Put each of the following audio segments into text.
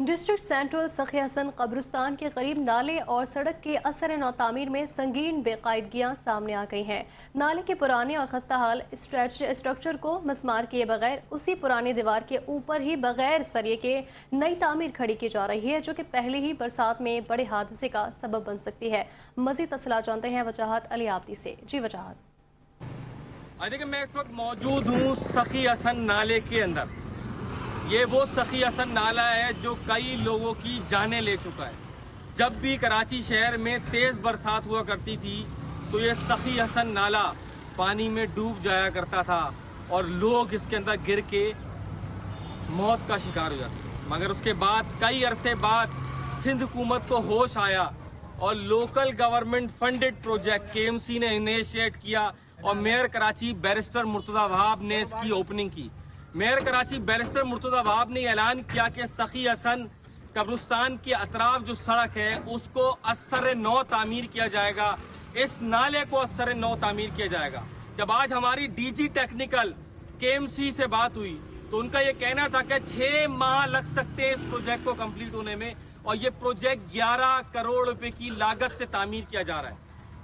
District central सखी हसन कब्रिस्तान के करीब नाले और सड़क के असर नौ तामीर में संगीन बेकायदगियां सामने आ गई हैं। नाले के पुराने और खस्ता हाल स्ट्रक्चर को मस्मार किए बगैर उसी पुरानी दीवार के ऊपर ही बगैर सरिये के नई तामीर खड़ी की जा रही है, जो कि पहले ही बरसात में बड़े हादसे का सबब बन सकती है। मजीद तफसीलात जानते हैं वजाहत अली आब्दी से। जी वजाहत। देखिए, मैं इस वक्त मौजूद हूँ सखी हसन नाले के अंदर। ये वो सखी हसन नाला है जो कई लोगों की जानें ले चुका है। जब भी कराची शहर में तेज़ बरसात हुआ करती थी तो ये सखी हसन नाला पानी में डूब जाया करता था और लोग इसके अंदर गिर के मौत का शिकार हो जाते थे। मगर उसके बाद कई अरसे बाद सिंध हुकूमत को होश आया और local government funded project KMC ने इनिशिएट किया और मेयर कराची बैरिस्टर मुर्तज़ा वहाब ने इसकी ओपनिंग की। मेयर कराची बैरिस्टर मुर्तज़ा वहाब ने ऐलान किया कि सखी हसन कब्रिस्तान के अतराफ जो सड़क है उसको असर नौ तामीर किया जाएगा, इस नाले को असर नौ तामीर किया जाएगा। जब आज हमारी DG टेक्निकल KMC से बात हुई तो उनका ये कहना था कि 6 माह लग सकते हैं इस प्रोजेक्ट को कंप्लीट होने में और ये प्रोजेक्ट 11 करोड़ रुपए की लागत से तामीर किया जा रहा है।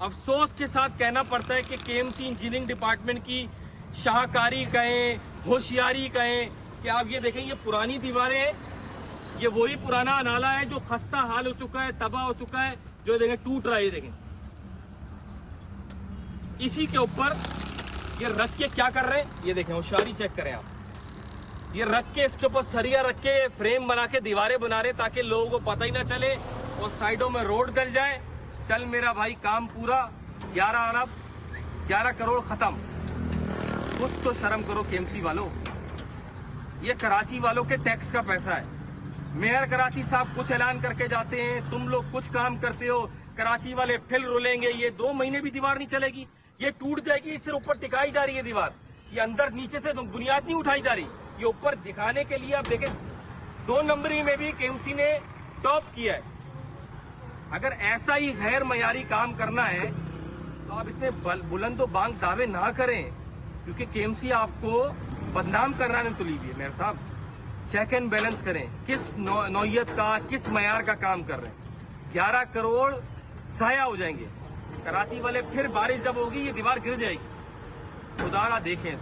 अफसोस के साथ कहना पड़ता है कि KMC इंजीनियरिंग डिपार्टमेंट की शाहकारी कहें, होशियारी कहें कि आप ये देखें, ये पुरानी दीवारें हैं, ये वही पुराना नाला है जो खस्ता हाल हो चुका है, तबाह हो चुका है, जो देखें टूट रहा है। ये देखें, इसी के ऊपर ये रख के क्या कर रहे हैं, ये देखें, होशियारी चेक करें आप। ये रख के इसके ऊपर सरिया रख के फ्रेम बना के दीवारें बना रहे ताकि लोगों को पता ही ना चले और साइडों में रोड गल जाए। चल मेरा भाई, काम पूरा, 11 अरब 11 करोड़ खत्म। कुछ तो शर्म करो KMC वालों, ये कराची वालों के टैक्स का पैसा है। मेयर कराची साहब कुछ ऐलान करके जाते हैं, तुम लोग कुछ काम करते हो, कराची वाले फिर रुलेंगे। ये 2 महीने भी दीवार नहीं चलेगी, ये टूट जाएगी। इससे ऊपर टिकाई जा रही है दीवार, ये अंदर नीचे से बुनियाद नहीं उठाई जा रही। ये ऊपर दिखाने के लिए आप देखें 2 नंबरी में भी KMC ने टॉप किया है। अगर ऐसा ही गैर मयारी काम करना है तो आप इतने बुलंदो बांग दावे ना करें, क्योंकि KMC आपको बदनाम करना नहीं तुली हुई है। मेयर साहब, चेक एंड बैलेंस करें, किस नौयत का, किस मयार का काम कर रहे हैं। 11 करोड़ साया हो जाएंगे। कराची वाले फिर बारिश जब होगी ये दीवार गिर जाएगी। खुदारा देखें।